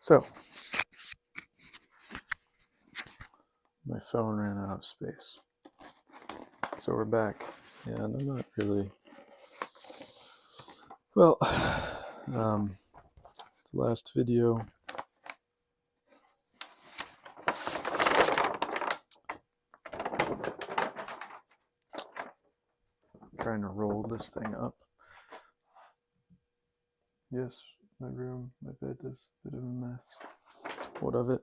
So, my phone ran out of space. So we're back. And I'm not really... Well, the last video... I'm trying to roll this thing up. Yes, my room, my bed is a bit of a mess. What of it?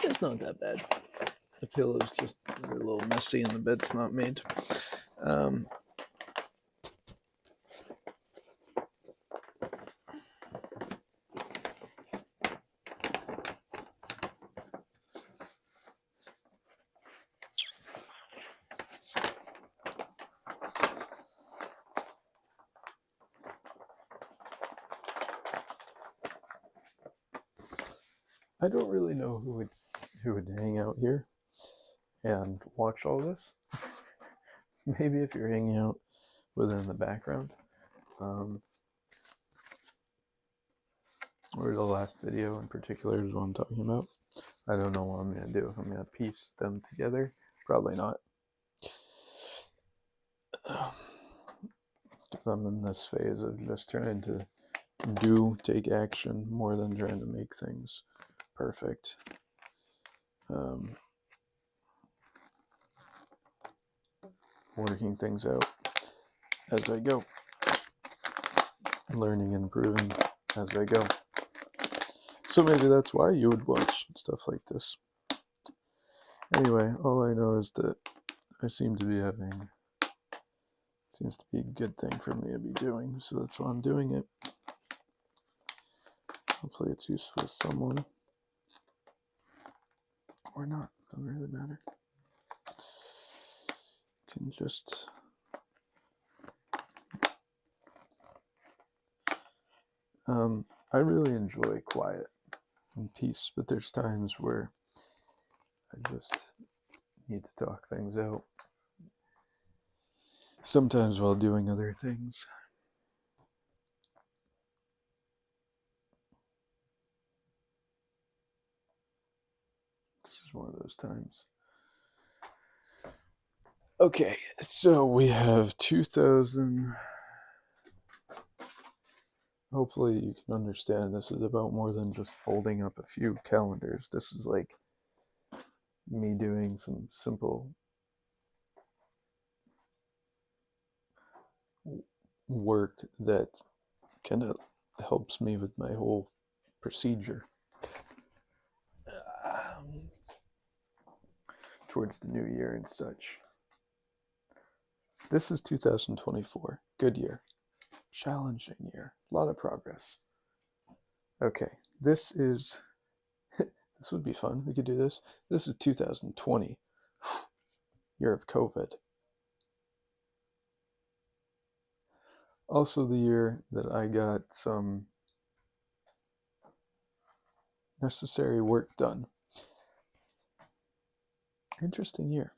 It's not that bad. The pillow's just a little messy and the bed's not made. I don't really know who would hang out here and watch all this. Maybe if you're hanging out within the background. Or the last video in particular is what I'm talking about. I don't know what I'm going to do. I'm going to piece them together. Probably not. I'm in this phase of just trying to take action more than trying to make things perfect. Working things out as I go. Learning and improving as I go. So maybe that's why you would watch stuff like this. Anyway, all I know is that I seem to be having... Seems to be a good thing for me to be doing, so that's why I'm doing it. Hopefully it's useful to someone. Or not, doesn't really matter. Can just... I really enjoy quiet and peace, but there's times where I just need to talk things out. Sometimes while doing other things. This is one of those times. Okay, so we have 2000. Hopefully you can understand this is about more than just folding up a few calendars. This is like me doing some simple work that kind of helps me with my whole procedure towards the new year and such. This is 2024. Good year. Challenging year. A lot of progress. Okay, this is... this would be fun. We could do this. This is 2020. Year of COVID. Also the year that I got some necessary work done. Interesting year.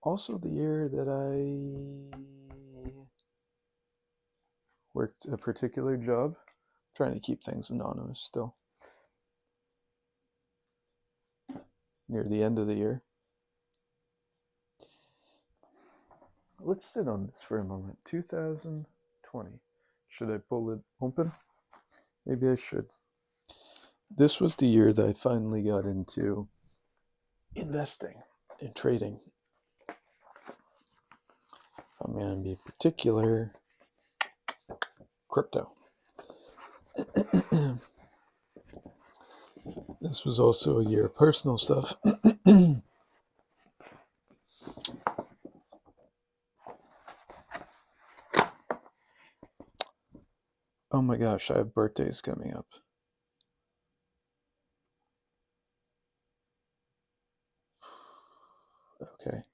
Also the year that I worked a particular job. I'm trying to keep things anonymous still. Near the end of the year. Let's sit on this for a moment. 2020. Should I pull it open? Maybe I should. This was the year that I finally got into investing and trading. I'm going to be particular, crypto. This was also a year of personal stuff. Oh my gosh, I have birthdays coming up. Okay.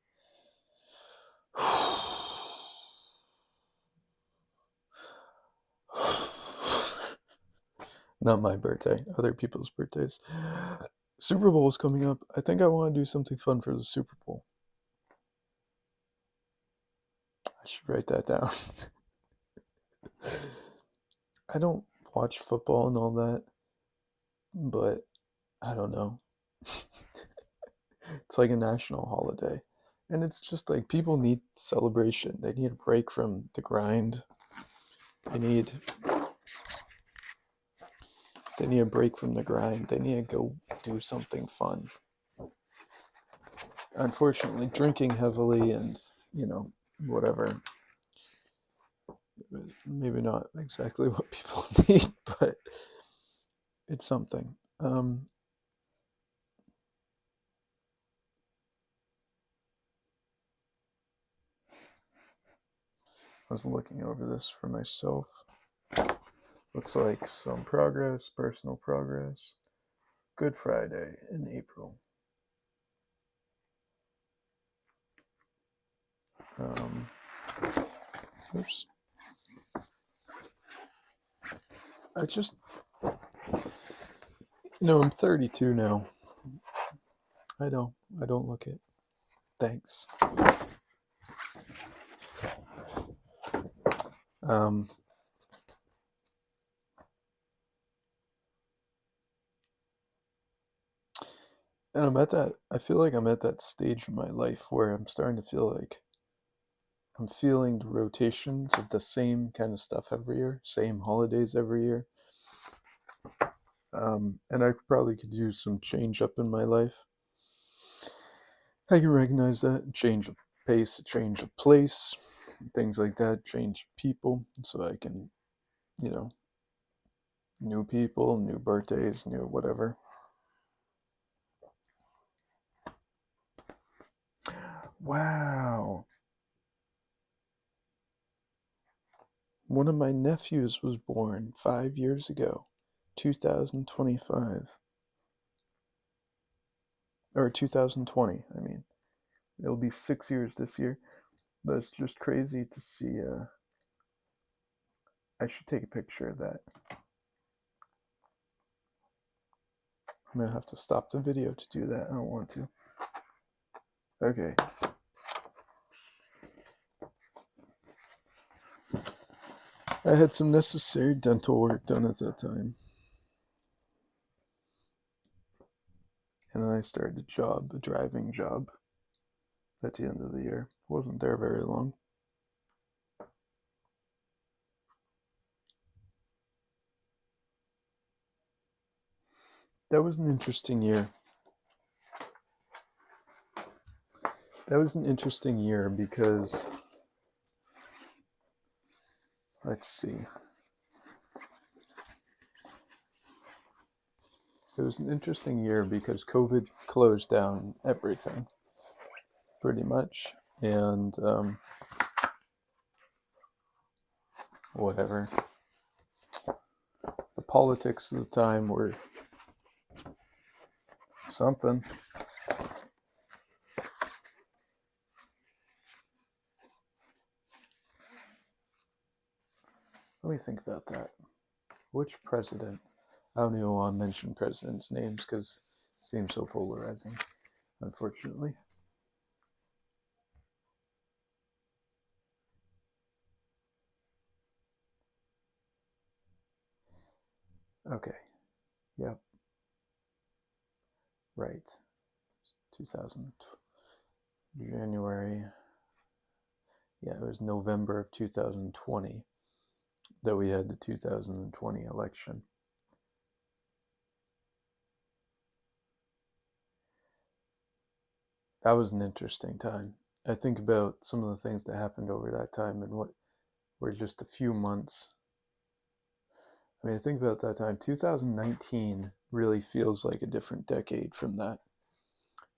Not my birthday, other people's birthdays. Super Bowl is coming up. I think I want to do something fun for the Super Bowl. I should write that down. I don't watch football and all that, but I don't know. It's like a national holiday. And it's just like people need celebration. They need a break from the grind. They need they need a break from the grind. They need to go do something fun. Unfortunately, drinking heavily and, whatever, maybe not exactly what people need, but it's something. I was looking over this for myself. Looks like some progress, personal progress. Good Friday in April. Um, oops. I just, I'm 32 now. I know. I don't look it. Thanks. Um, and I feel like I'm at that stage in my life where I'm starting to feel like I'm feeling the rotations of the same kind of stuff every year, same holidays every year. And I probably could use some change up in my life. I can recognize that. Change of pace, change of place, things like that, change people, so I can, you know, new people, new birthdays, new whatever. Wow. One of my nephews was born 5 years ago, 2025. Or 2020, I mean. It'll be 6 years this year. But it's just crazy to see. I should take a picture of that. I'm gonna have to stop the video to do that. I don't want to. Okay. I had some necessary dental work done at that time. And then I started a driving job at the end of the year. Wasn't there very long. That was an interesting year. That was an interesting year because, let's see. It was an interesting year because COVID closed down everything, pretty much. And whatever. The politics of the time were something. Let me think about that. Which president? I don't even want to mention presidents' names because it seems so polarizing, unfortunately. Okay. Yep. Right. 2000 January. Yeah, it was November of 2020 that we had the 2020 election. That was an interesting time. I think about some of the things that happened over that time and what were just a few months. I mean, I think about that time. 2019 really feels like a different decade from that.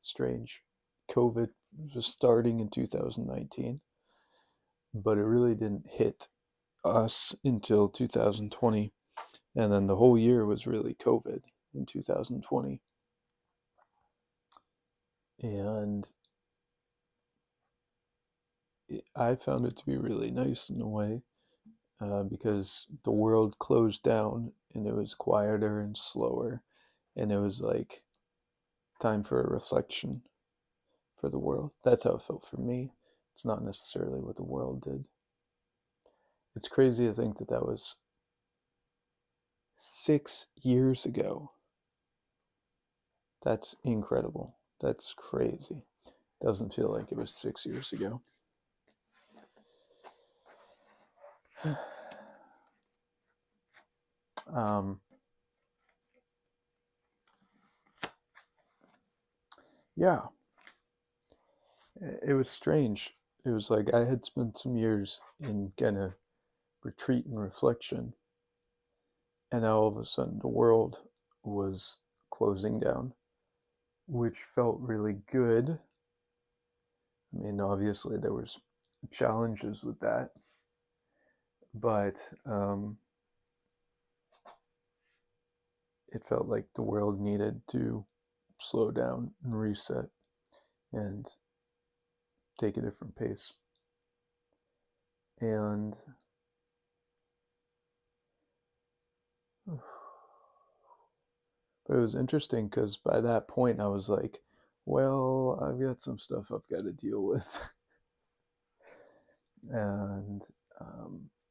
Strange. COVID was starting in 2019, but it really didn't hit us until 2020. And then the whole year was really COVID in 2020. And I found it to be really nice in a way because the world closed down and it was quieter and slower. And it was like time for a reflection for the world. That's how it felt for me. It's not necessarily what the world did. It's crazy to think that that was 6 years ago. That's incredible. That's crazy. Doesn't feel like it was 6 years ago. Yeah, it was strange. It was like I had spent some years in kind of retreat and reflection, and now all of a sudden the world was closing down, which felt really good. I mean, obviously there was challenges with that, but it felt like the world needed to slow down and reset and take a different pace. And but it was interesting because by that point I was like, well, I've got some stuff I've got to deal with. and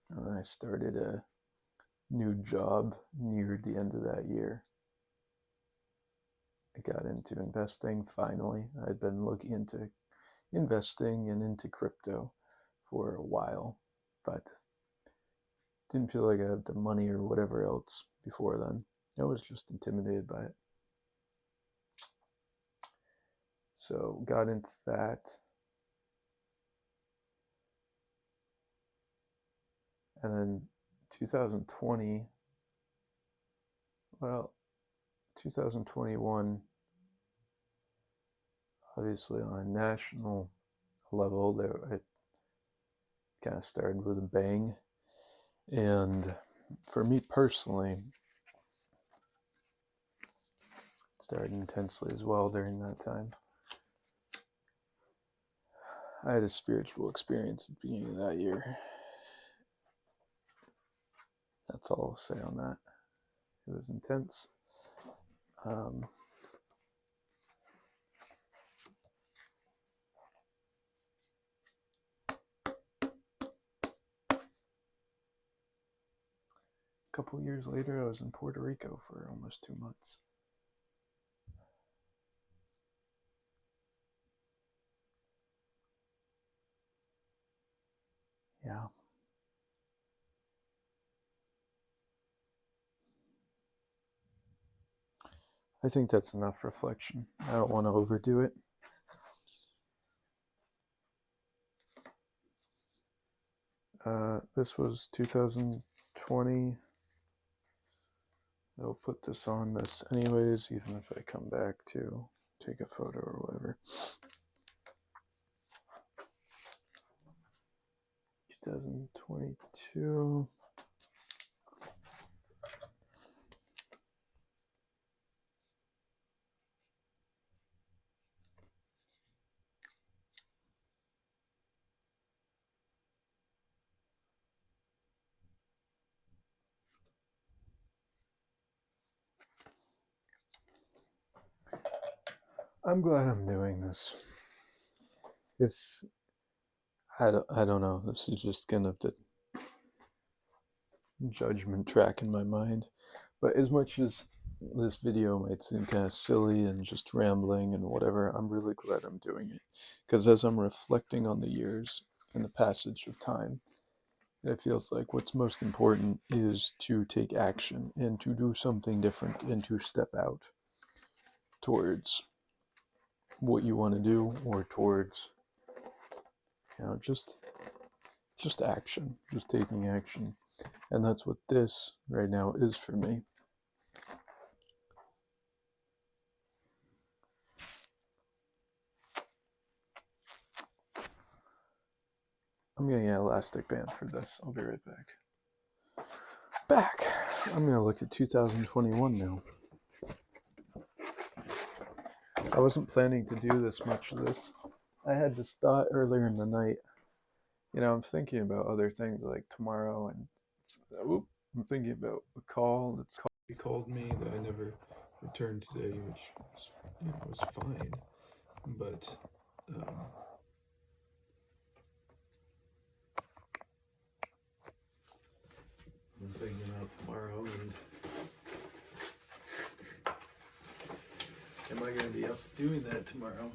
I started a new job near the end of that year. I got into investing finally. I'd been looking into investing and into crypto for a while, but didn't feel like I had the money or whatever else before then. I was just intimidated by it. So got into that. And then 2020, well, 2021, obviously on a national level, there it kind of started with a bang. And for me personally, it started intensely as well during that time. I had a spiritual experience at the beginning of that year. That's all I'll say on that. It was intense. A couple years later, I was in Puerto Rico for almost 2 months. Yeah. I think that's enough reflection. I don't want to overdo it. This was 2020. I'll put this on this anyways, even if I come back to take a photo or whatever. 2022. I'm glad I'm doing this. I don't know. This is just kind of the judgment track in my mind. But as much as this video might seem kind of silly and just rambling and whatever, I'm really glad I'm doing it. Because as I'm reflecting on the years and the passage of time, it feels like what's most important is to take action and to do something different and to step out towards what you want to do, or towards, just action, just taking action. And that's what this right now is for me. I'm gonna get an elastic band for this. I'll be right back. I'm gonna look at 2021 now. I wasn't planning to do this much of this. I had this thought earlier in the night. I'm thinking about other things like tomorrow, and I'm thinking about a call he called me that I never returned today, which was fine. But I gonna be up doing that tomorrow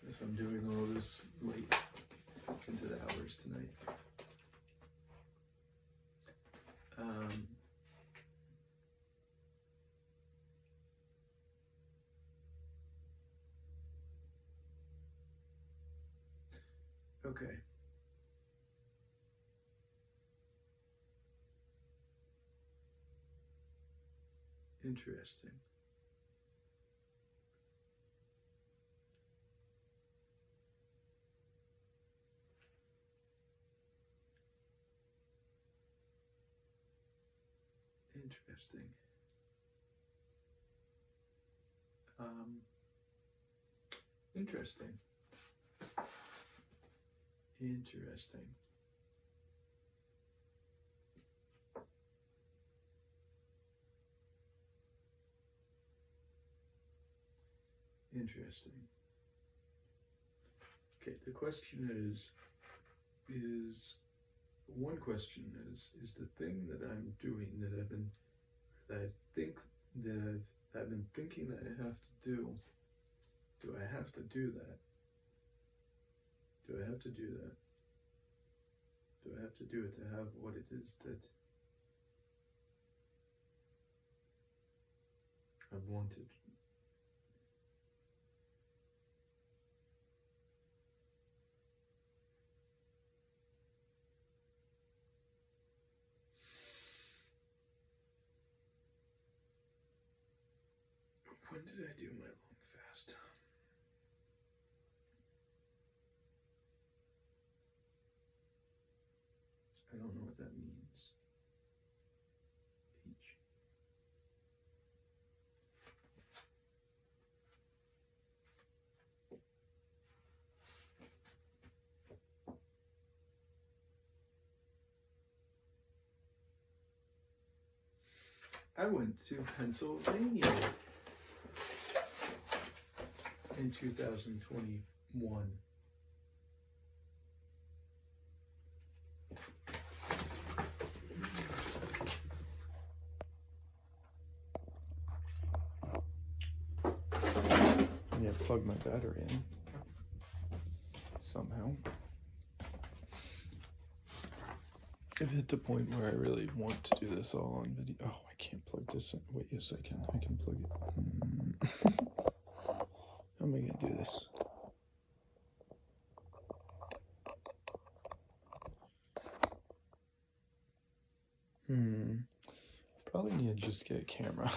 if I'm doing all this late into the hours tonight? Okay. Interesting. Interesting. Interesting. Interesting. Interesting. Okay, the question is one question is the thing that I'm doing that I think that I've been thinking that I have to do I have to do that? Do I have to do that? Do I have to do it to have what it is that I've wanted? When did I do my long fast? I don't know what that means. H. I went to Pennsylvania in 2021. Yeah, plug my battery in somehow. I've hit the point where I really want to do this all on video. Oh, I can't plug this in. Wait, yes, I can. I can plug it. How am I going to do this? Probably need to just get a camera.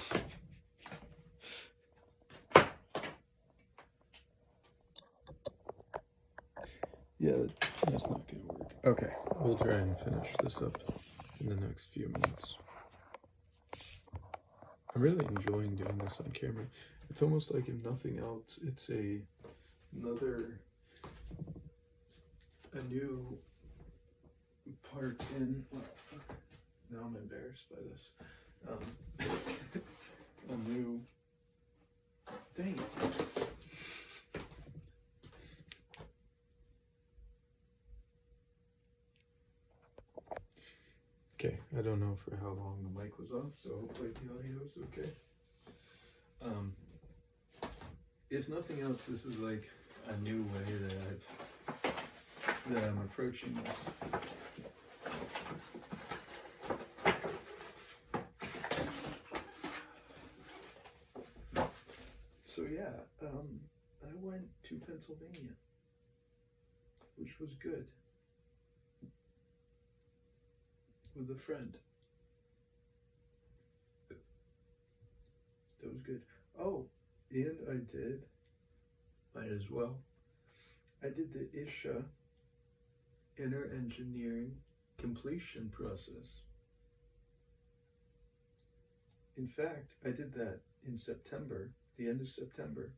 Yeah, that's not going to work. Okay, we'll try and finish this up in the next few minutes. I'm really enjoying doing this on camera. It's almost like, if nothing else, it's a new part in. Now I'm embarrassed by this. A new. Dang it. Okay, I don't know for how long the mic was off, so hopefully the audio is okay. If nothing else, this is like a new way that I'm approaching this. So yeah, I went to Pennsylvania, which was good, with a friend. That was good. Oh, and might as well, I did the ISHA, Inner Engineering Completion Process. In fact, I did that in September, the end of September,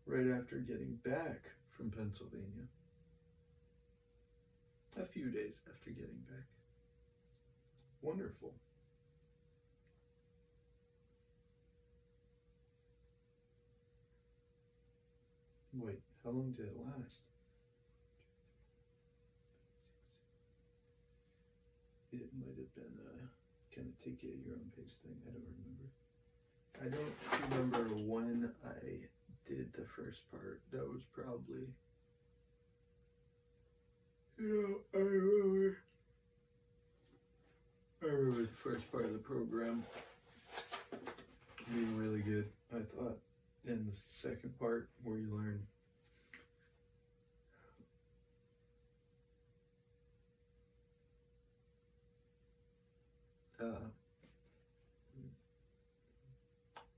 right after getting back from Pennsylvania. A few days after getting back. Wonderful. Wait, how long did it last? It might have been a kind of take it at your own pace thing. I don't remember. I don't remember when I did the first part. That was probably, I remember the first part of the program being really good, I thought. And the second part where you learn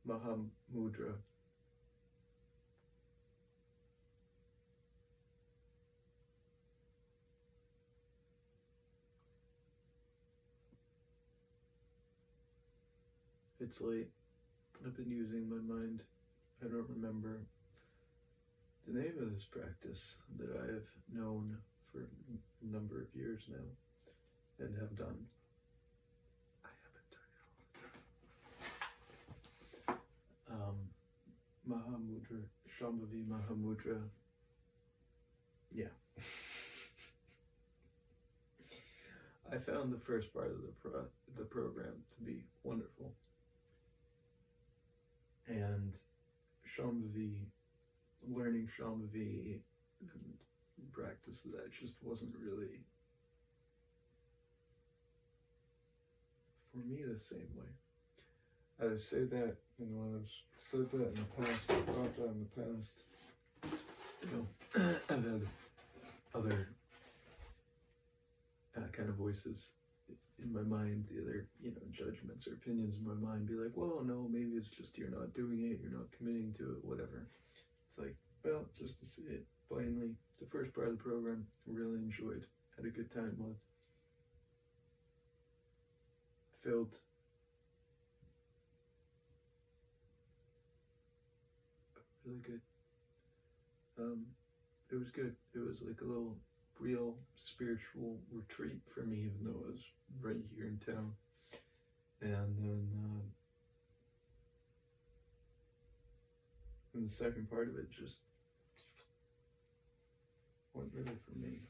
Mahamudra. It's late. I've been using my mind. I don't remember the name of this practice that I have known for a number of years now and have done. I haven't done it all the time. Mahamudra, Shambhavi Mahamudra. Yeah. I found the first part of the program to be wonderful. And Shambhavi, learning Shambhavi and practice that just wasn't really, for me, the same way. I would say that, when I've said that in the past, or thought that in the past, I've had other kind of voices in my mind, the other, judgments or opinions in my mind be like, well, no, maybe it's just you're not doing it, you're not committing to it, whatever. It's like, well, just to see it plainly, the first part of the program, really enjoyed, had a good time with. Felt really good. It was good. It was like a little real spiritual retreat for me, even though it was right here in town. And then and the second part of it just went really for me.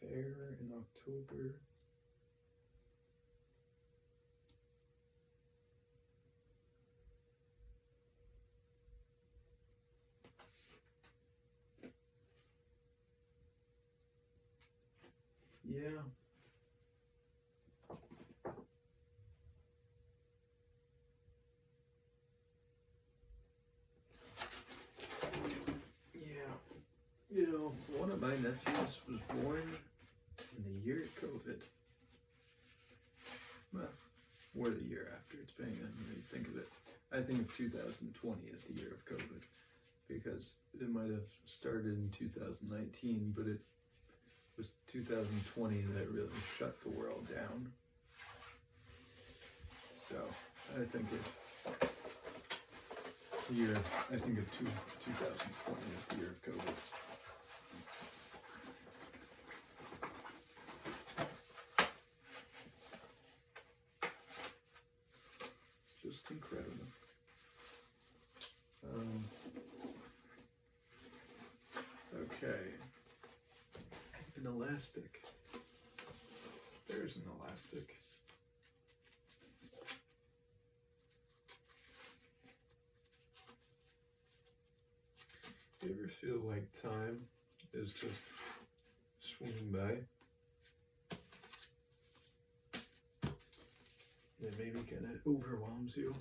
Fair in October. Yeah. One of my nephews was born in the year of COVID. Well, or the year after, depending on how you think of it. I think of 2020 as the year of COVID, because it might have started in 2019, but it was 2020 that really shut the world down. So I think of 2020 as the year of COVID. Just incredible. Okay. An elastic. There's an elastic. You ever feel like time is just swinging by? That maybe kind of overwhelms you.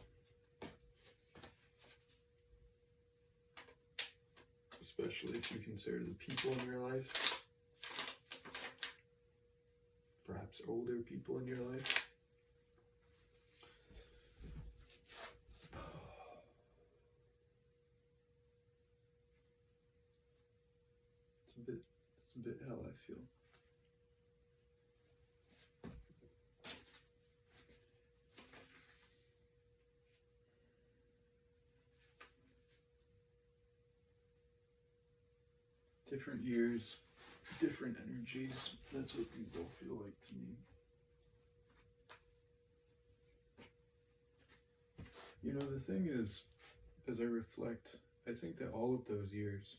Especially if you consider the people in your life. Perhaps older people in your life. It's a bit how I feel. Different years, different energies. That's what these all feel like to me. The thing is, as I reflect, I think that all of those years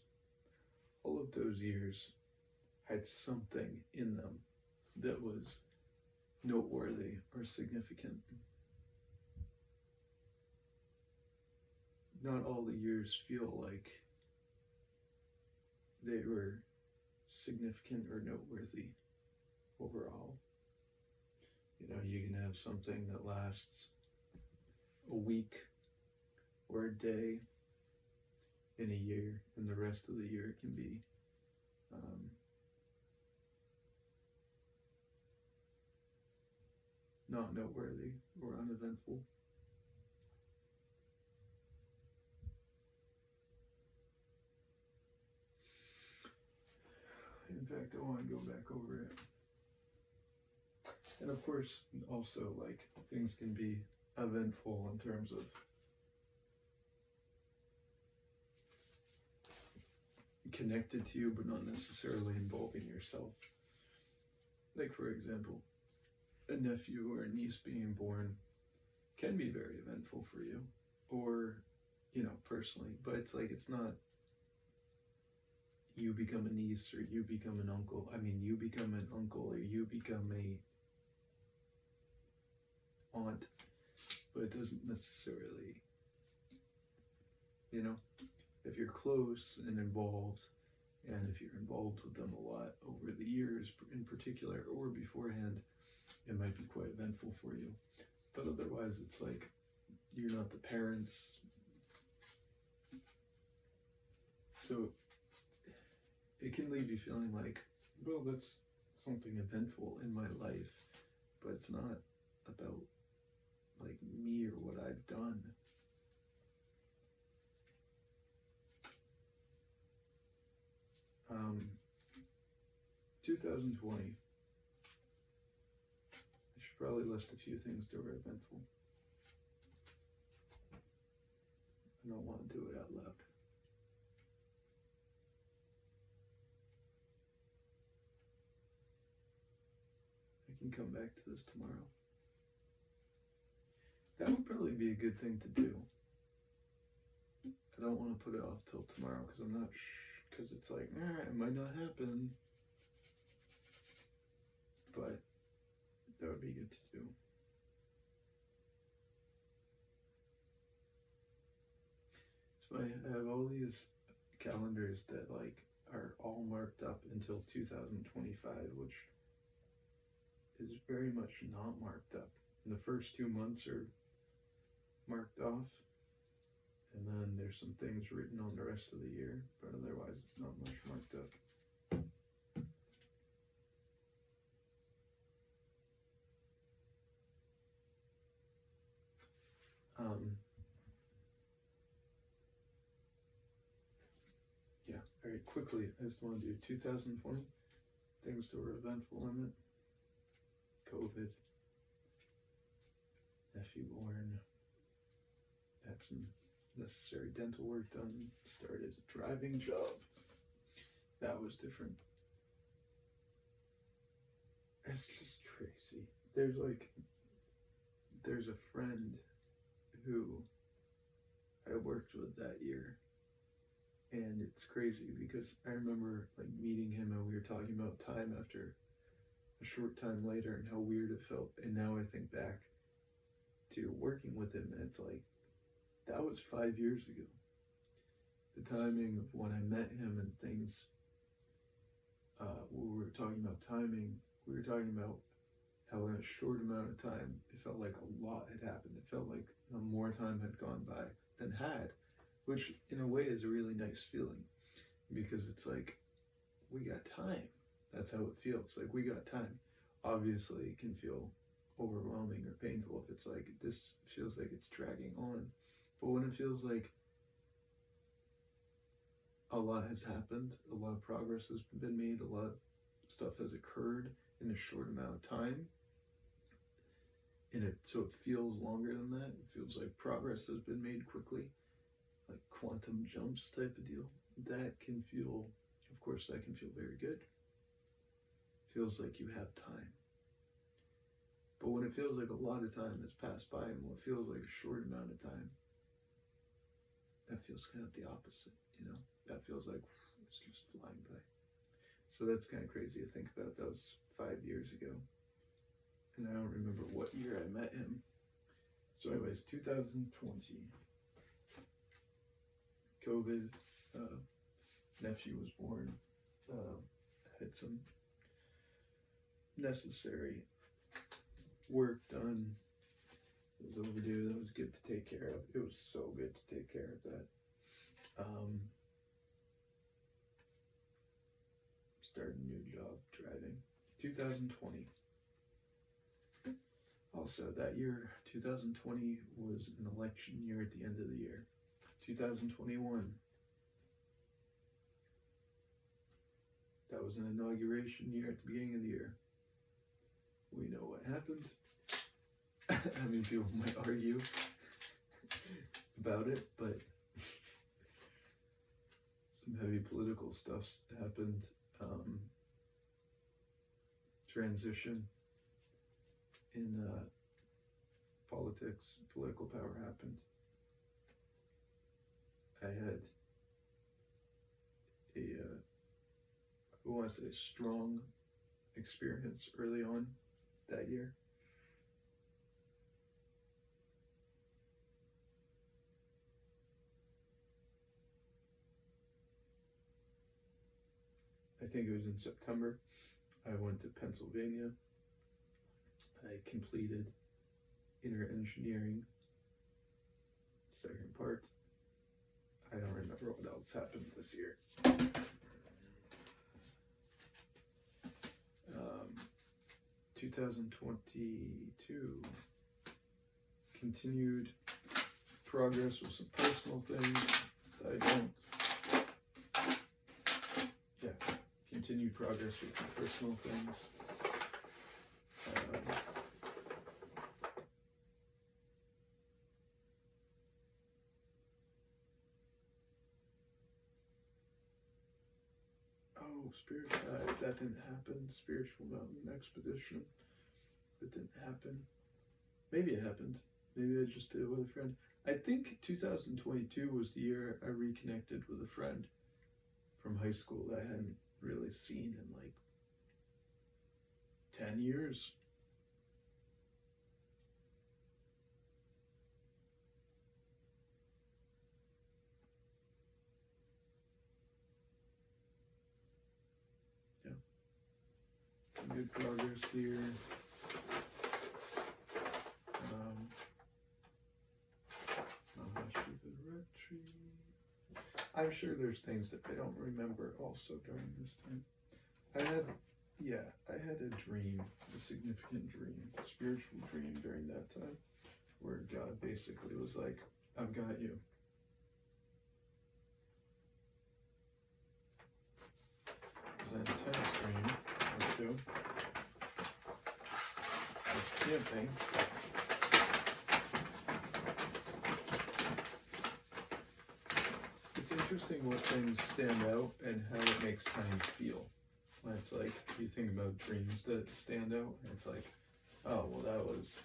had something in them that was noteworthy or significant. Not all the years feel like they were significant or noteworthy overall. You know, you can have something that lasts a week or a day in a year, and the rest of the year can be not noteworthy or uneventful. In fact, I want to go back over it. And of course, also, like, things can be eventful in terms of connected to you, but not necessarily involving yourself. Like, for example, a nephew or a niece being born can be very eventful for you, or, you know, personally, but it's like, it's not you become a niece or you become an uncle. I mean, you become an uncle or you become a aunt, but it doesn't necessarily, you know, if you're close and involved, and if you're involved with them a lot over the years in particular or beforehand, it might be quite eventful for you. But otherwise, it's like you're not the parents. So it can leave you feeling like, well, that's something eventful in my life, but it's not about like me or what I've done. 2020. I should probably list a few things that were eventful. I don't want to do it out loud. I can come back to this tomorrow. That would probably be a good thing to do. I don't want to put it off till tomorrow because I'm not because it's like, it might not happen. But that would be good to do. It's funny, I have all these calendars that like are all marked up until 2025, which is very much not marked up. And the first 2 months are marked off, and then there's some things written on the rest of the year, but otherwise it's not much marked up. Yeah, very quickly, I just want to do 2020, things that were eventful in it. COVID, nephew born, had some necessary dental work done, started a driving job. That was different. It's just crazy. There's a friend who I worked with that year, and it's crazy because I remember like meeting him and we were talking about time after a short time later and how weird it felt. And now I think back to working with him, and it's like, that was 5 years ago. The timing of when I met him and things, we were talking about timing, we were talking about how in a short amount of time, it felt like a lot had happened. It felt like more time had gone by than had, which in a way is a really nice feeling because it's like, we got time. That's how it feels. Like, we got time. Obviously, it can feel overwhelming or painful if it's like, this feels like it's dragging on. But when it feels like a lot has happened, a lot of progress has been made, a lot of stuff has occurred in a short amount of time, and so it feels longer than that. It feels like progress has been made quickly, like quantum jumps type of deal. That can feel, of course, that can feel very good. Feels like you have time. But when it feels like a lot of time has passed by and what feels like a short amount of time, that feels kind of the opposite, you know? That feels like it's just flying by. So that's kind of crazy to think about. That was 5 years ago. And I don't remember what year I met him. So anyways, 2020. COVID, nephew was born, had some necessary work done. It was overdue. That was good to take care of. It was so good to take care of that. Started a new job driving. 2020. Also, that year, 2020 was an election year at the end of the year. 2021. That was an inauguration year at the beginning of the year. We know what happened. I mean, people might argue about it, but some heavy political stuff happened. Transition in politics, political power happened. I had I want to say a strong experience early on that year. I think it was in September. I went to Pennsylvania. I completed inner engineering, second part. I don't remember what else happened this year. 2022, continued progress with some personal things that continued progress with some personal things. Spiritual, that didn't happen. Spiritual mountain expedition, that didn't happen. Maybe it happened. Maybe I just did it with a friend. I think 2022 was the year I reconnected with a friend from high school that I hadn't really seen in like 10 years. Good progress here. I'm sure there's things that I don't remember also during this time. I had a dream, a significant dream, a spiritual dream during that time, where God basically was like, I've got you. It was an intense dream, or two. I was camping. It's interesting what things stand out and how it makes time feel. When it's like, you think about dreams that stand out, and it's like, oh, well, that was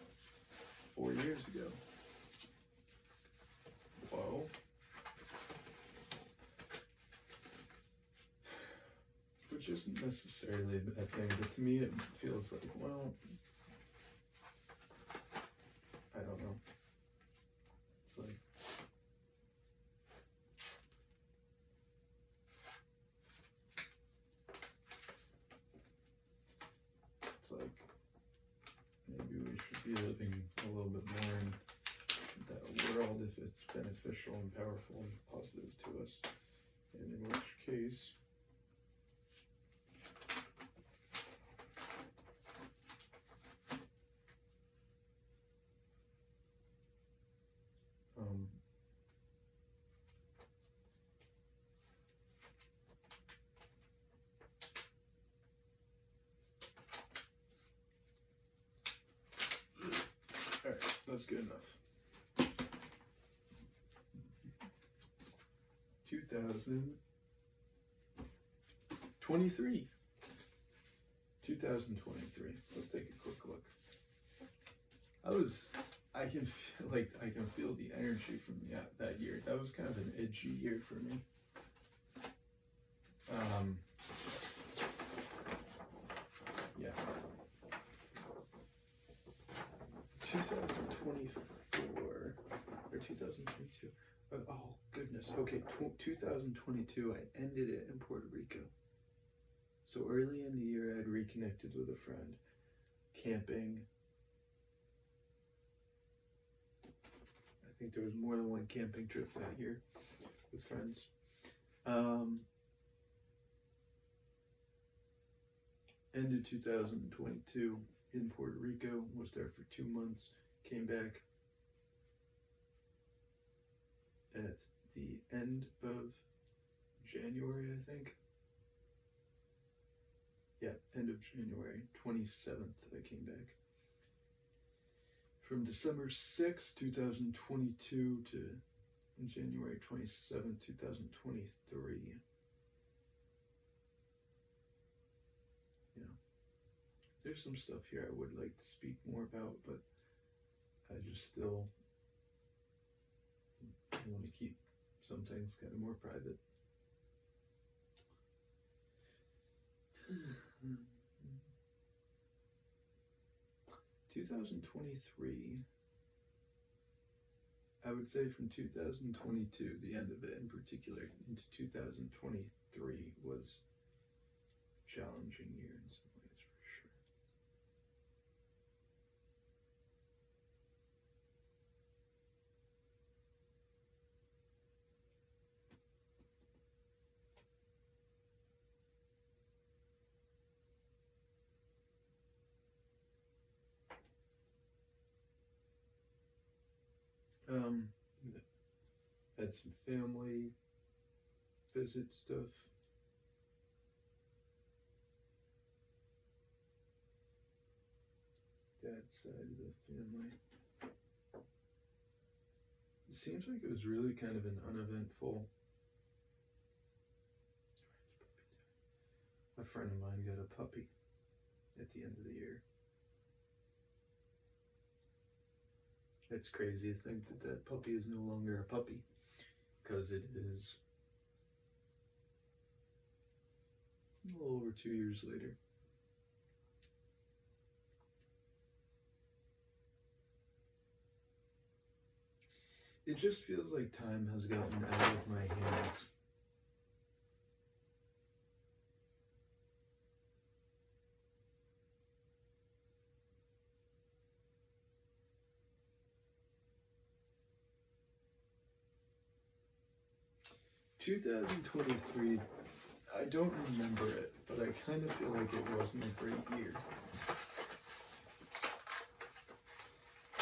4 years ago. Whoa. Which isn't necessarily a bad thing, but to me it feels like, well, I don't know. It's like, maybe we should be living a little bit more in that world if it's beneficial and powerful and positive to us. And in which case, alright, that's good enough. 2023. 2023. Let's take a quick look. I can feel the energy from that year. That was kind of an edgy year for me. Yeah. or 2022. Oh, goodness. Okay, 2022, I ended it in Puerto Rico. So early in the year, I had reconnected with a friend, camping. I think there was more than one camping trip that year with friends. Ended 2022 in Puerto Rico, was there for 2 months, came back at the end of January, I think. Yeah, end of January, 27th, I came back. From December 6th, 2022 to January 27th, 2023. There's some stuff here I would like to speak more about, but I just still want to keep some things kind of more private. Hmm. 2023, I would say from 2022, the end of it in particular, into 2023 was a challenging year in some ways, for sure. Had some family visit stuff. Dad's side of the family. It seems like it was really kind of an uneventful. A friend of mine got a puppy at the end of the year. It's crazy to think that that puppy is no longer a puppy, because it is a little over 2 years later. It just feels like time has gotten out of my hands. – 2023, I don't remember it, but I kind of feel like it wasn't a great year.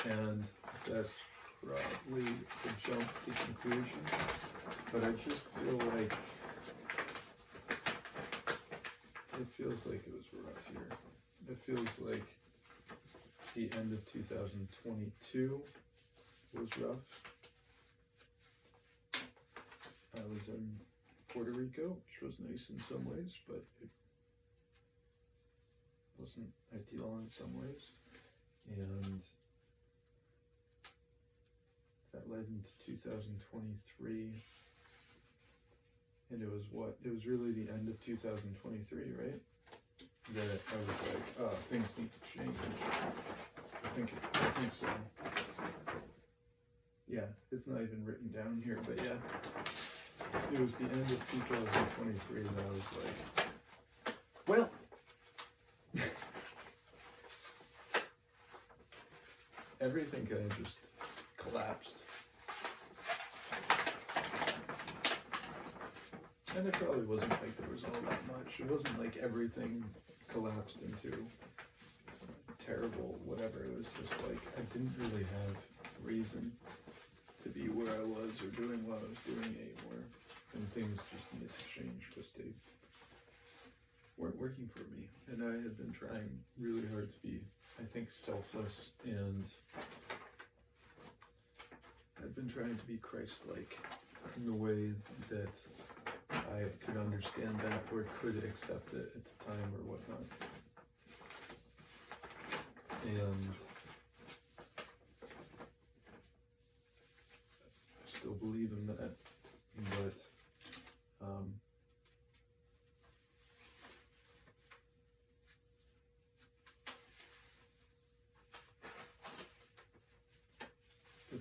And that's probably a jump to conclusion, but I just feel like it feels like it was a rough year. It feels like the end of 2022 was rough. I was in Puerto Rico, which was nice in some ways, but it wasn't ideal in some ways. And that led into 2023. And it was what? It was really the end of 2023, right? That I was like, oh, things need to change. I think so. Yeah, it's not even written down here, but yeah. It was the end of 2023 that I was like, well, everything kind of just collapsed. And it probably wasn't like there was all that much. It wasn't like everything collapsed into terrible whatever. It was just like I didn't really have reason to be where I was or doing what I was doing anymore. And things just needed to change because they weren't working for me. And I had been trying really hard to be, I think, selfless, and I'd been trying to be Christ-like in the way that I could understand that or could accept it at the time or whatnot. And I still believe in that, but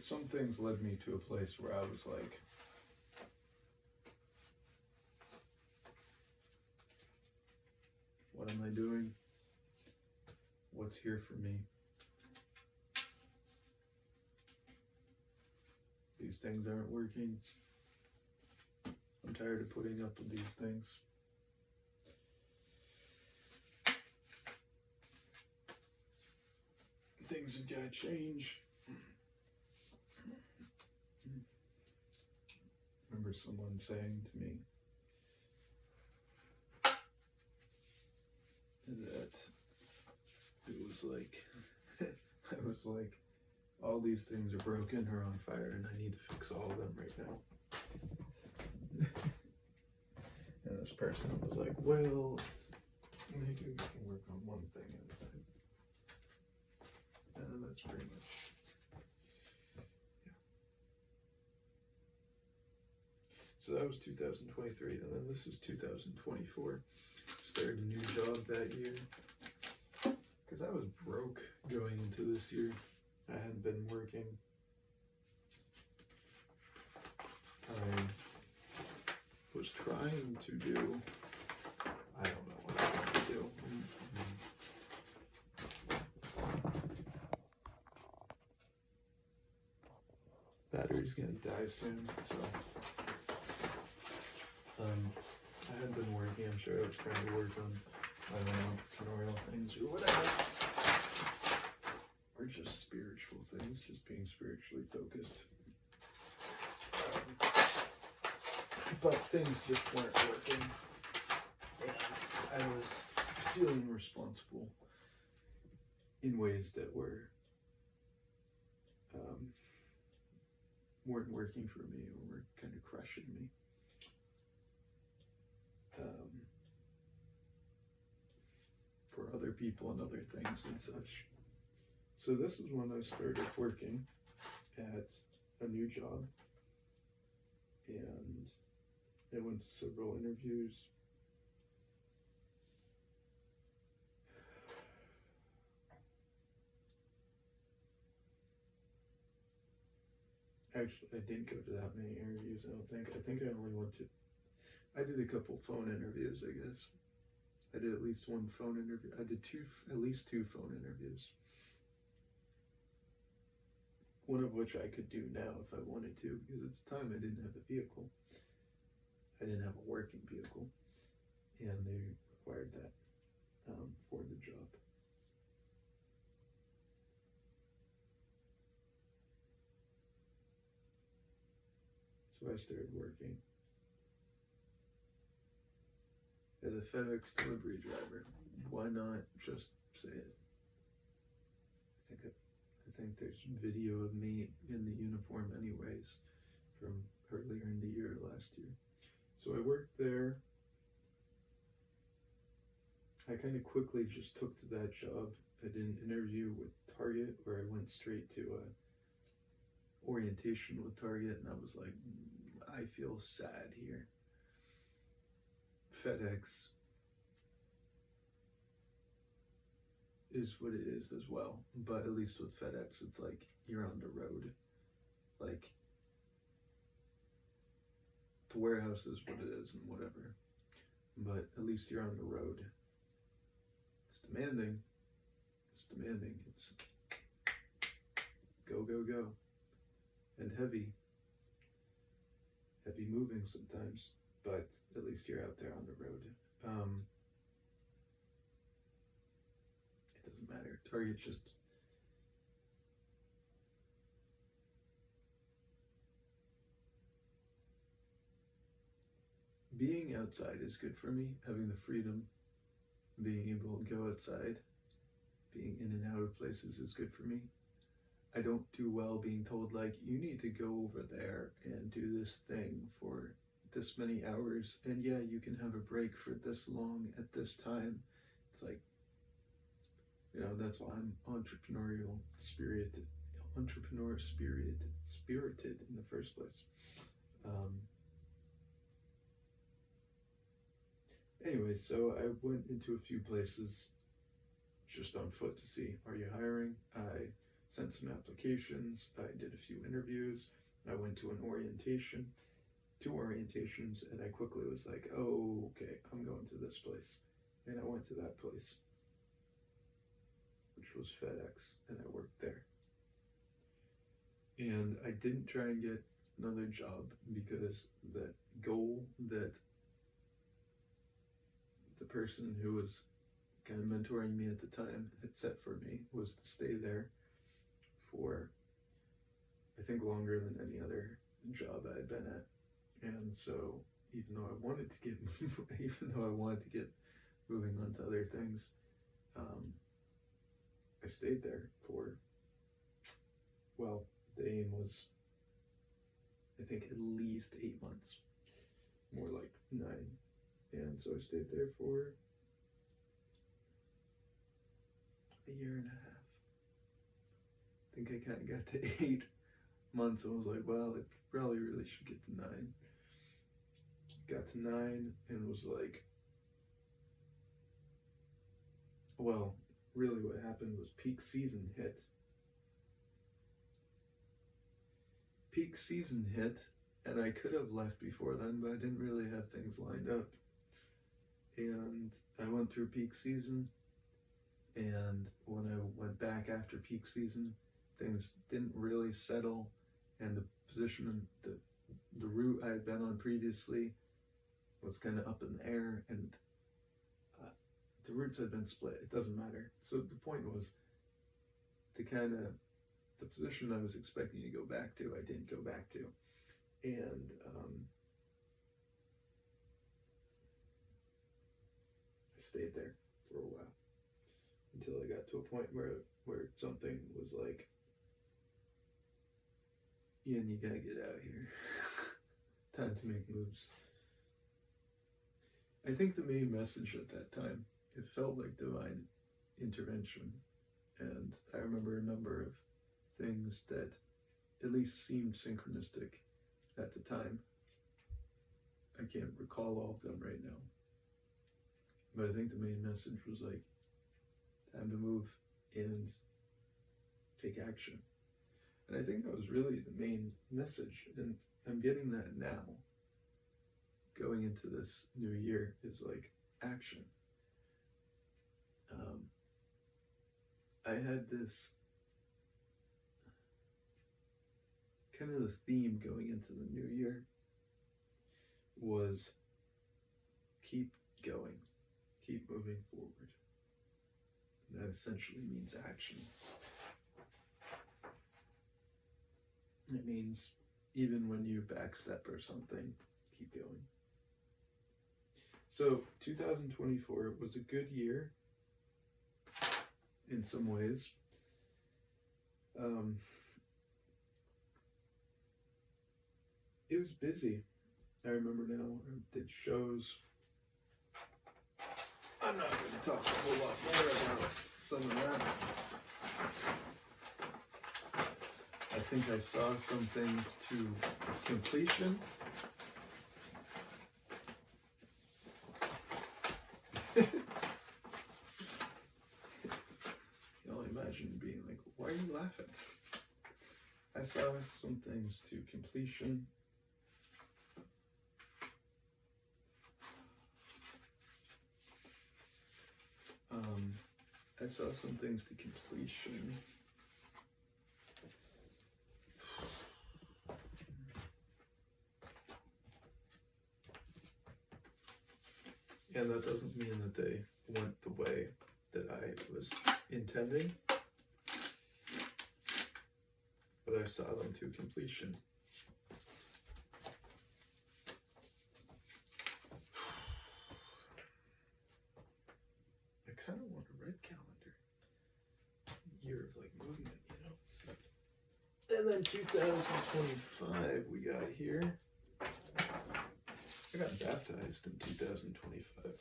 some things led me to a place where I was like, what am I doing? What's here for me? These things aren't working. I'm tired of putting up with these things. Things have got to change. I remember someone saying to me that it was like, I was like, all these things are broken or on fire and I need to fix all of them right now. And this person was like, well, maybe we can work on one thing at a time. And that's pretty much, yeah. So that was 2023, and then this is 2024. Started a new job that year. Because I was broke going into this year. I hadn't been working. I was trying to do, I don't know what I wanted to do. Battery's gonna die soon, so I hadn't been working. I'm sure I was trying to work on my own entrepreneurial things or whatever, or just spiritual things, just being spiritually focused. But things just weren't working, and I was feeling responsible in ways that weren't working for me or were kind of crushing me. For other people and other things and such. So this is when I started working at a new job, and I went to several interviews. Actually, I didn't go to that many interviews, I don't think. I think I only went to, I did a couple phone interviews, I guess. I did at least one phone interview. I did at least two phone interviews. One of which I could do now if I wanted to, because at the time I didn't have a vehicle. I didn't have a working vehicle, and they required that for the job. So I started working as a FedEx delivery driver. Why not just say it? I think there's video of me in the uniform anyways from earlier in the year last year. So I worked there. I kind of quickly just took to that job. I did an interview with Target where I went straight to a orientation with Target, and I was like, I feel sad here. FedEx is what it is as well, but at least with FedEx it's like you're on the road. Like the warehouse is what it is and whatever, but at least you're on the road. It's demanding. It's go, go, go, and heavy moving sometimes, but at least you're out there on the road. It doesn't matter. Target just being outside is good for me. Having the freedom, being able to go outside, being in and out of places is good for me. I don't do well being told, like, you need to go over there and do this thing for this many hours, and yeah, you can have a break for this long at this time. It's like, you know, that's why I'm spirited in the first place. Anyway, so I went into a few places just on foot to see, are you hiring? I sent some applications. I did a few interviews. I went to an orientation, 2 orientations, and I quickly was like, oh, okay, I'm going to this place. And I went to that place, which was FedEx, and I worked there. And I didn't try and get another job because the goal that the person who was kind of mentoring me at the time had set for me was to stay there for, I think, longer than any other job I had been at. And so even though I wanted to get moving on to other things, I stayed there for, well, the aim was, I think, at least 8 months, more like 9. And so I stayed there for a year and a half. I think I kind of got to 8 months and was like, well, I probably really should get to 9. Got to 9 and was like, well, really what happened was peak season hit. Peak season hit, and I could have left before then, but I didn't really have things lined up. And I went through peak season, and when I went back after peak season, things didn't really settle, and the position, the route I had been on previously was kind of up in the air, and the routes had been split. It doesn't matter. So the point was to kind of, the position I was expecting to go back to, I didn't go back to. And I stayed there for a while until I got to a point where something was like, Ian, you gotta get out of here. Time to make moves. I think the main message at that time, it felt like divine intervention. And I remember a number of things that at least seemed synchronistic at the time. I can't recall all of them right now. But I think the main message was like, time to move and take action. And I think that was really the main message. And I'm getting that now. Going into this new year is like action. I had this kind of the theme going into the new year was keep going, keep moving forward. And that essentially means action. It means even when you backstep or something, keep going. So 2024 was a good year in some ways. It was busy. I remember now, I did shows. I'm not going to talk a whole lot more about some of that. I think I saw some things to completion. Imagine being like, why are you laughing? I saw some things to completion. I saw some things to completion. And that doesn't mean that they went the way that I was intending, but I saw them to completion. I kind of want a red calendar. Year of like movement, you know. And then 2025 we got here. I got baptized in 2025.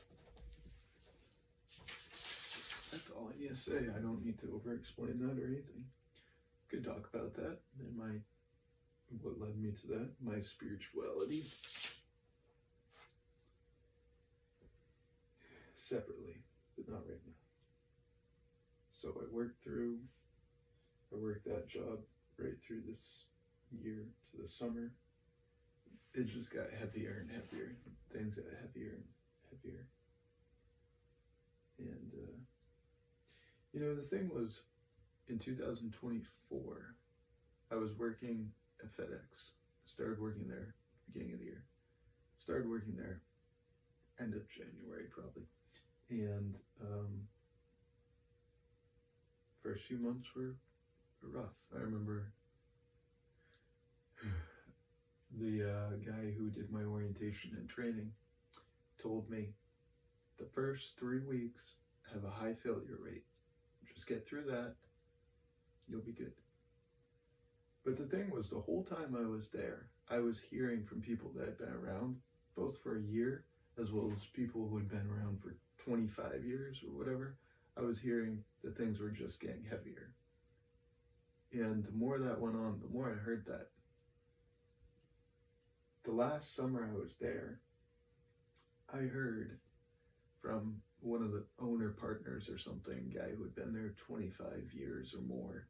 That's all I need to say. I don't need to over-explain that or anything. Could talk about that and what led me to that, my spirituality. Separately, but not right now. So I worked through I worked that job right through this year to the summer. It just got heavier and heavier. Things got heavier and heavier. And, the thing was, in 2024, I was working at FedEx. Started working there beginning of the year. Started working there end of January, probably. And first few months were rough. I remember the guy who did my orientation and training told me the first 3 weeks have a high failure rate. Just get through that, you'll be good. But the thing was, the whole time I was there, I was hearing from people that had been around, both for a year, as well as people who had been around for 25 years or whatever. I was hearing that things were just getting heavier. And the more that went on, the more I heard that. The last summer I was there, I heard from one of the owner partners or something, guy who had been there 25 years or more.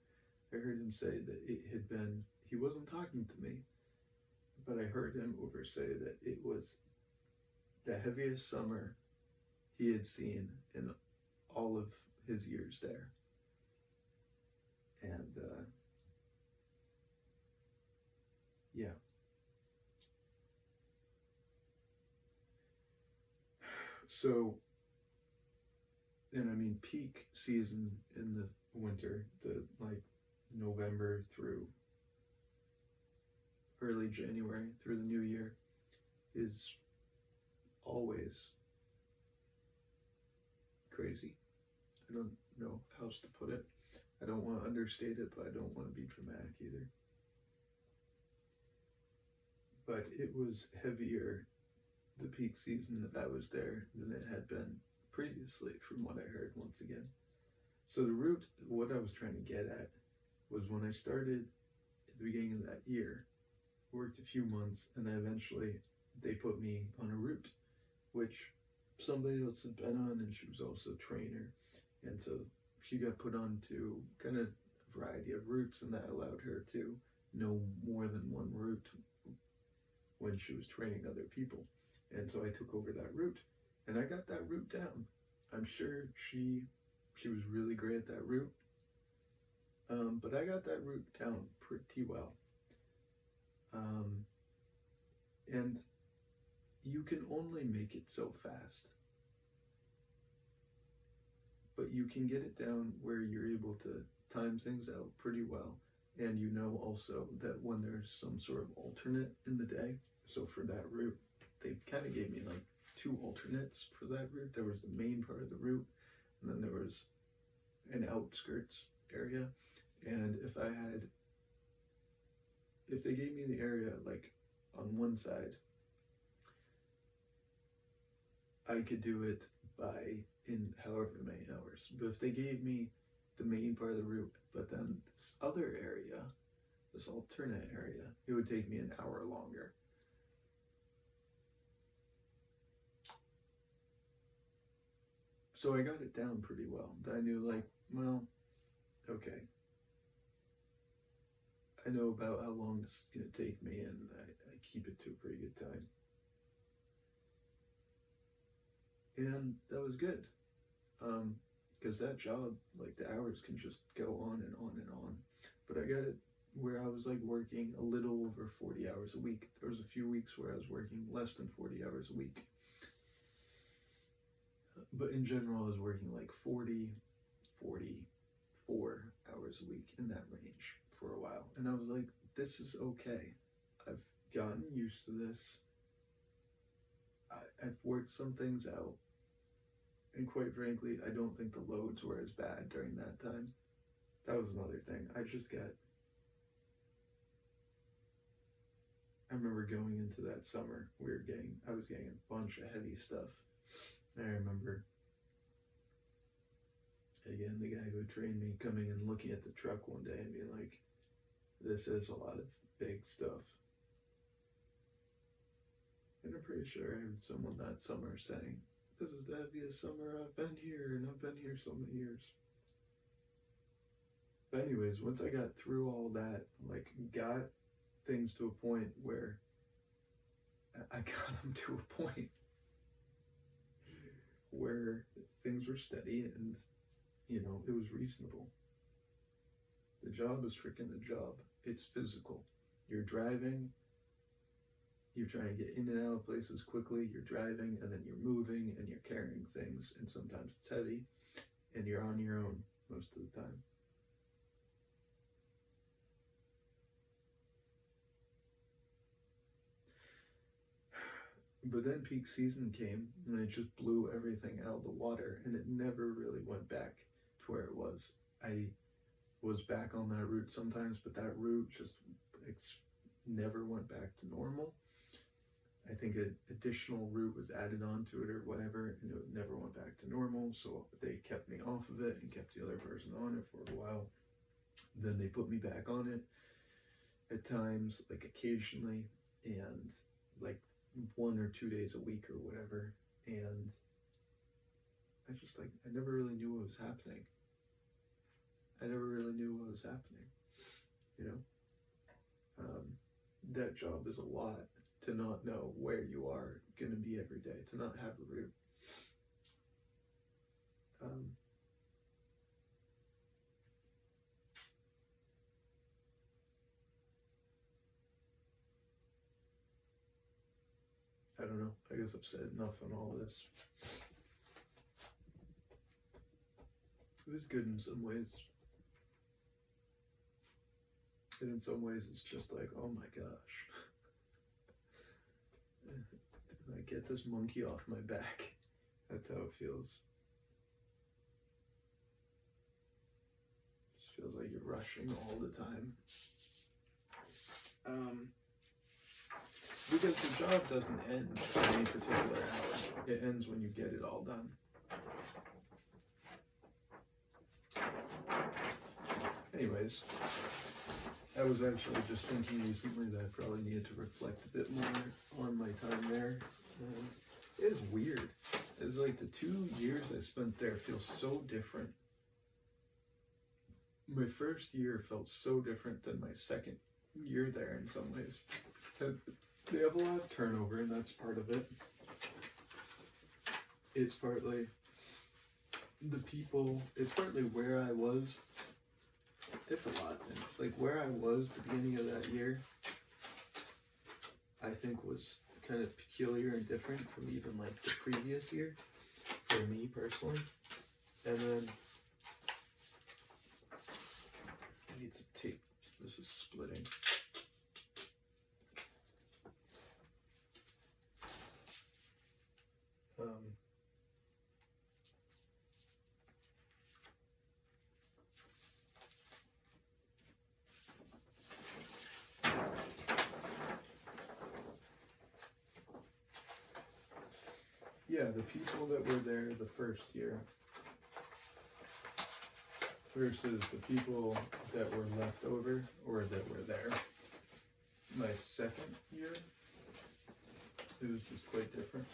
I heard him say that it had been, he wasn't talking to me, but I heard him over say that it was the heaviest summer he had seen in all of his years there. And yeah. So, and I mean, peak season in the winter, the like November through early January through the new year, is always crazy. I don't know how else to put it. I don't want to understate it, but I don't want to be dramatic either. But it was heavier the peak season that I was there than it had been previously, from what I heard once again. So the route, what I was trying to get at, was when I started at the beginning of that year, worked a few months, and then eventually they put me on a route, which somebody else had been on, and she was also a trainer. And so she got put on to kind of a variety of routes, and that allowed her to know more than one route when she was training other people. And so I took over that route, and I got that route down. I'm sure she was really great at that route, but I got that route down pretty well. And you can only make it so fast, but you can get it down where you're able to time things out pretty well. And you know also that when there's some sort of alternate in the day, so for that route, they kind of gave me like 2 alternates for that route. There was the main part of the route, and then there was an outskirts area. And if they gave me the area like on one side, I could do it in however many hours. But if they gave me the main part of the route, but then this other area, this alternate area, it would take me an hour longer. So I got it down pretty well. I knew like, well, okay, I know about how long this is going to take me, and I keep it to a pretty good time. And that was good. Because that job, like the hours can just go on and on and on. But I got it where I was like working a little over 40 hours a week. There was a few weeks where I was working less than 40 hours a week. But in general, I was working like 40, 44 hours a week, in that range for a while. And I was like, this is okay. I've gotten used to this. I've worked some things out. And quite frankly, I don't think the loads were as bad during that time. That was another thing. I remember going into that summer, I was getting a bunch of heavy stuff. I remember, again, the guy who trained me coming and looking at the truck one day and being like, this is a lot of big stuff. And I'm pretty sure I heard someone that summer saying, this is the heaviest summer I've been here, and I've been here so many years. But anyways, once I got through all that, like got things to a point where I got them to a point where things were steady and, you know, it was reasonable. The job is freaking the job. It's physical. You're driving, you're trying to get in and out of places quickly, you're driving, and then you're moving, and you're carrying things, and sometimes it's heavy, and you're on your own most of the time. But then peak season came, and it just blew everything out of the water, and it never really went back to where it was. I was back on that route sometimes, but that route just never went back to normal. I think an additional route was added onto it or whatever, and it never went back to normal, so they kept me off of it and kept the other person on it for a while. Then they put me back on it at times, like occasionally, and like 1 or 2 days a week or whatever, and I never really knew what was happening. You know? That job is a lot to not know where you are going to be every day, to not have a route. I don't know. I guess I've said enough on all this. It was good in some ways. And in some ways it's just like, oh my gosh. I get this monkey off my back. That's how it feels. It just feels like you're rushing all the time. Because the job doesn't end at any particular hour. It ends when you get it all done. Anyways, I was actually just thinking recently that I probably needed to reflect a bit more on my time there. It is weird. It's like the 2 years I spent there feel so different. My first year felt so different than my second year there in some ways. They have a lot of turnover, and that's part of it. It's partly the people, it's partly where I was. It's a lot. It's like where I was at the beginning of that year, I think was kind of peculiar and different from even like the previous year, for me personally. And then, I need some tape. This is splitting. Yeah, the people that were there the first year versus the people that were left over or that were there my second year, it was just quite different.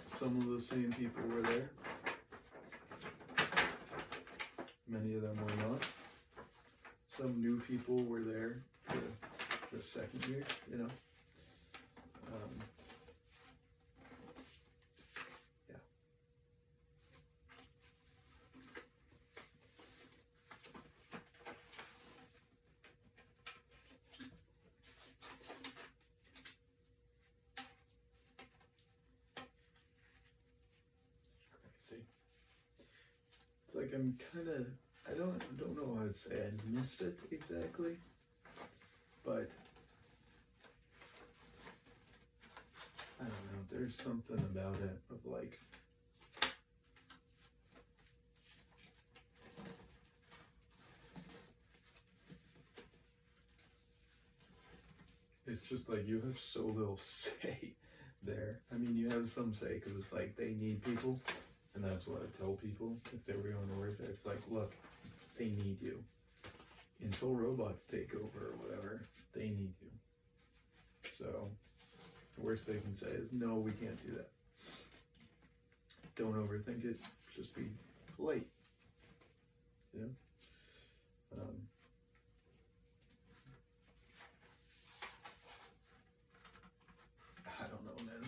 Some of the same people were there. Many of them were not. Some new people were there for the second year, you know. Yeah. Crazy. It's like I'm kind of, I don't know how I'd say I miss it exactly, but I don't know, there's something about it of like, it's just like you have so little say there. I mean, you have some say because it's like they need people, and that's what I tell people if they were going to work there. It's like, look, they need you. Until robots take over or whatever, they need you. So The worst they can say is, no, we can't do that. Don't overthink it. Just be polite. You know? I don't know, man.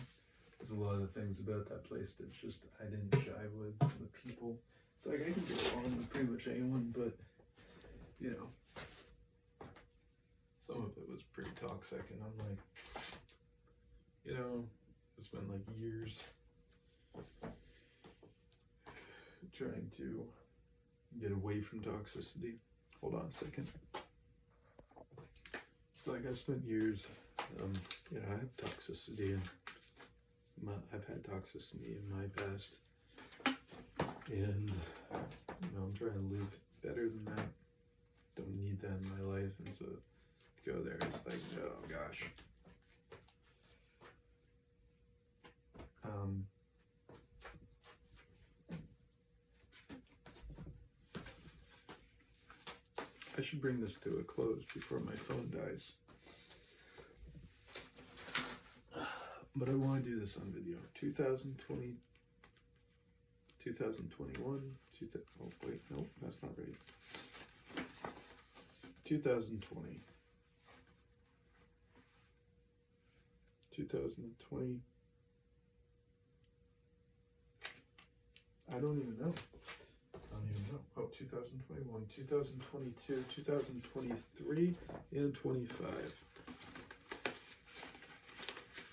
There's a lot of things about that place that just I didn't jive with. The people. It's like I can get along with pretty much anyone, but you know, some of it was pretty toxic, and I'm like, you know, it's been like years trying to get away from toxicity. Hold on a second. It's like I've spent years, you know, I have toxicity, and I've had toxicity in my past, and you know, I'm trying to live better than that. Don't need that in my life, and so to go there, it's like, oh gosh. I should bring this to a close before my phone dies. But I want to do this on video. 2020, 2021, oh wait, no, that's not right. 2020. 2020. I don't even know. Oh, 2021, 2022, 2023, and 25.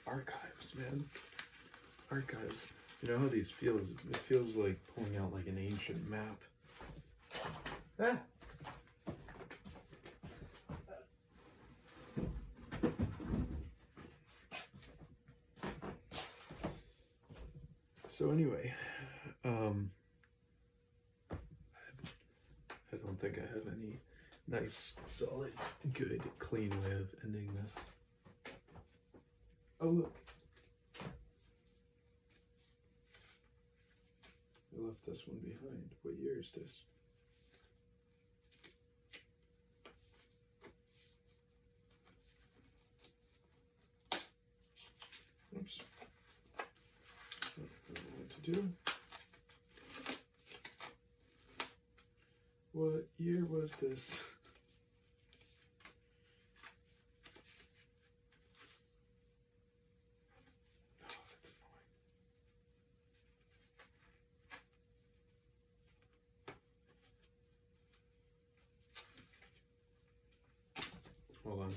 Archives, man. Archives. You know how these feels? It feels like pulling out like an ancient map. Ah! So anyway, I don't think I have any nice, solid, good, clean way of ending this. Oh, look. I left this one behind. What year is this? Oops. I don't know what to do. What year was this? Oh, that's annoying. Hold on.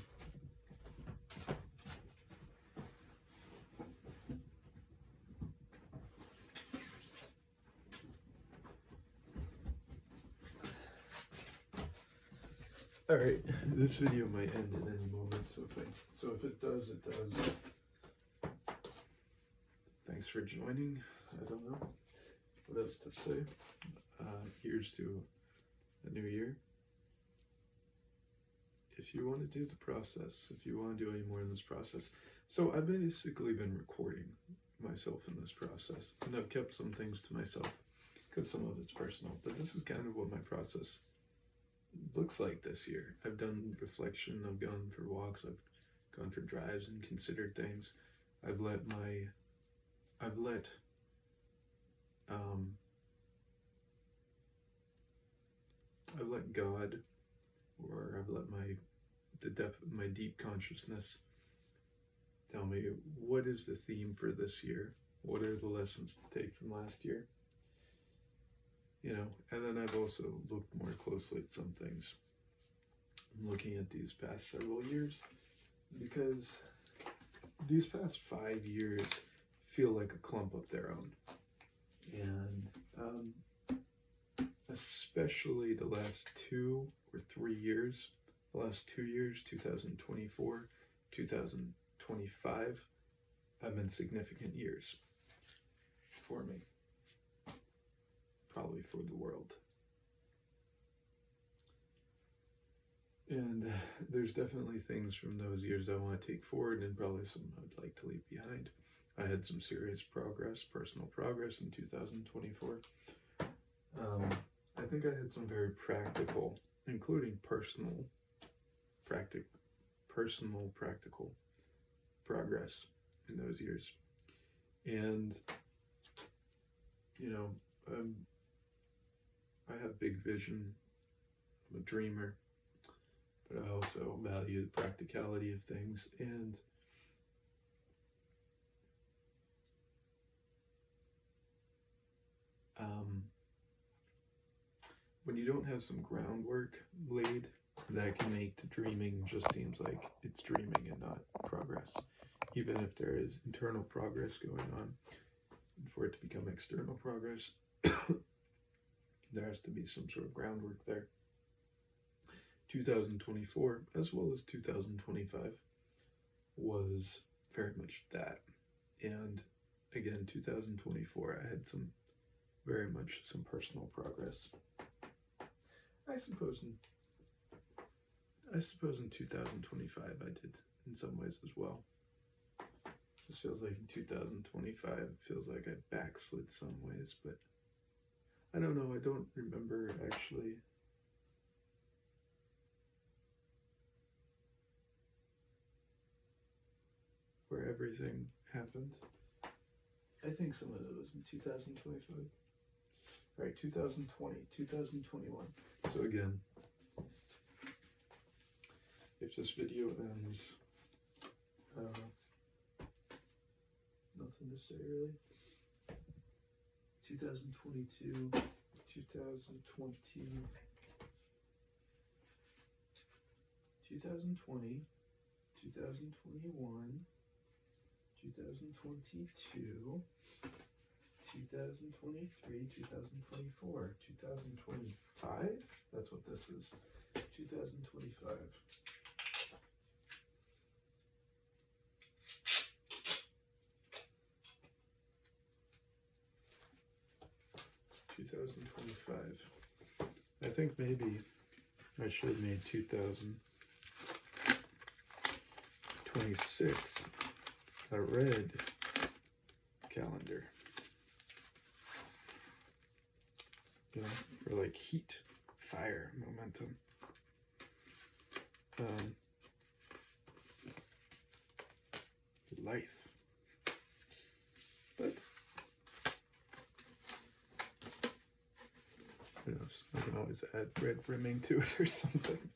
All right, this video might end at any moment, so if it does, it does. Thanks for joining. I don't know what else to say. Here's to a new year. If you want to do the process, if you want to do any more in this process. So I've basically been recording myself in this process, and I've kept some things to myself because some of it's personal, but this is kind of what my process looks like this year. I've done reflection, I've gone for walks, I've gone for drives and considered things. I've let God, or I've let my deep consciousness tell me what is the theme for this year, what are the lessons to take from last year, you know. And then I've also looked more closely at some things. I'm looking at these past several years because these past 5 years feel like a clump of their own, and especially the last 2 or 3 years, the last 2 years, 2024, 2025, have been significant years for me, probably for the world. And there's definitely things from those years I want to take forward, and probably some I'd like to leave behind. I had some serious progress, personal progress in 2024. I think I had some very practical, including personal practical progress in those years. And, you know, I have big vision. I'm a dreamer, but I also value the practicality of things. And when you don't have some groundwork laid, that can make the dreaming just seems like it's dreaming and not progress. Even if there is internal progress going on, and for it to become external progress, there has to be some sort of groundwork there. 2024, as well as 2025, was very much that. And again, 2024, I had very much some personal progress. I suppose in 2025 I did in some ways as well. Just feels like in 2025 it feels like I backslid some ways, but I don't know, I don't remember actually where everything happened. I think some of it was in 2025. All right, 2020, 2021. So again, if this video ends, nothing to say really. 2022, 2020, 2020, 2021, 2022, 2023, 2024, 2025? That's what this is. 2025. I think maybe I should have made 2026 a red calendar. You know, for like heat, fire, momentum. Life. But who knows? I can always add red rimming to it or something.